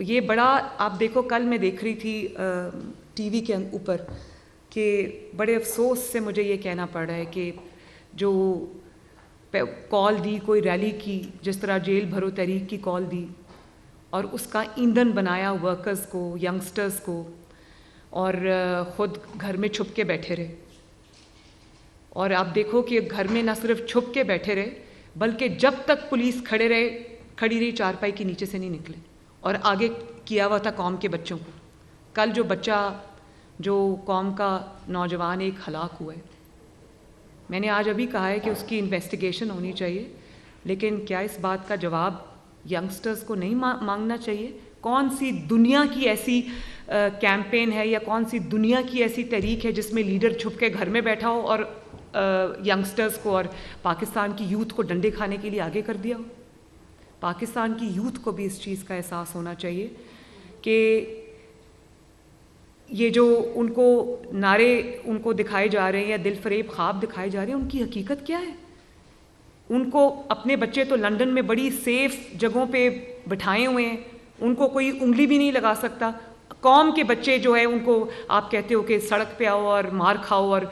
ये बड़ा, आप देखो कल मैं देख रही थी टीवी के ऊपर कि बड़े अफसोस से मुझे ये कहना पड़ रहा है कि जो कॉल दी कोई रैली की, जिस तरह जेल भरो तहरीक की कॉल दी और उसका ईंधन बनाया वर्कर्स को, यंगस्टर्स को, और ख़ुद घर में छुप के बैठे रहे। और आप देखो कि घर में ना सिर्फ छुप के बैठे रहे, बल्कि जब तक पुलिस खड़ी रही चारपाई के नीचे से नहीं निकले, और आगे किया हुआ था कौम के बच्चों को। कल जो बच्चा, जो कौम का नौजवान एक हलाक हुआ है, मैंने आज अभी कहा है कि उसकी इन्वेस्टिगेशन होनी चाहिए, लेकिन क्या इस बात का जवाब यंगस्टर्स को नहीं मांगना चाहिए? कौन सी दुनिया की ऐसी कैंपेन है या कौन सी दुनिया की ऐसी तहरीक है जिसमें लीडर छुप के घर में बैठा हो और यंगस्टर्स को और पाकिस्तान की यूथ को डंडे खाने के लिए आगे कर दिया हो? पाकिस्तान की यूथ को भी इस चीज़ का एहसास होना चाहिए कि ये जो उनको नारे उनको दिखाए जा रहे हैं या दिल फरेब ख्वाब दिखाए जा रहे हैं, उनकी हकीकत क्या है? उनको अपने बच्चे तो लंदन में बड़ी सेफ जगहों पे बिठाए हुए हैं, उनको कोई उंगली भी नहीं लगा सकता। कौम के बच्चे जो है उनको आप कहते हो कि सड़क पे आओ और मार खाओ और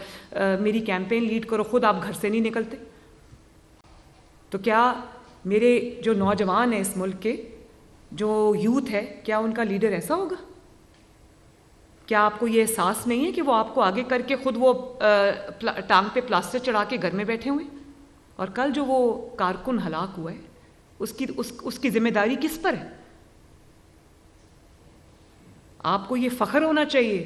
मेरी कैंपेन लीड करो, खुद आप घर से नहीं निकलते। तो क्या मेरे जो नौजवान हैं इस मुल्क के, जो यूथ है, क्या उनका लीडर ऐसा होगा? क्या आपको ये एहसास नहीं है कि वो आपको आगे करके खुद वो टांग पे प्लास्टर चढ़ा के घर में बैठे हुए? और कल जो वो कारकुन हलाक हुआ है, उसकी जिम्मेदारी किस पर है? आपको ये फ़ख्र होना चाहिए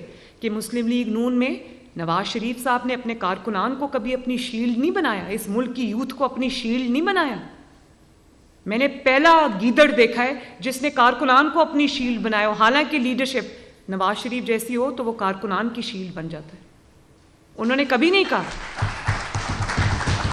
कि मुस्लिम लीग नून में नवाज शरीफ साहब ने अपने कारकुनान को कभी अपनी शील्ड नहीं बनाया, इस मुल्क की यूथ को अपनी शील्ड नहीं बनाया। मैंने पहला गीदड़ देखा है जिसने कारकुनान को अपनी शील्ड बनाया। हालांकि लीडरशिप नवाज शरीफ जैसी हो तो वो कारकुनान की शील्ड बन जाता है। उन्होंने कभी नहीं कहा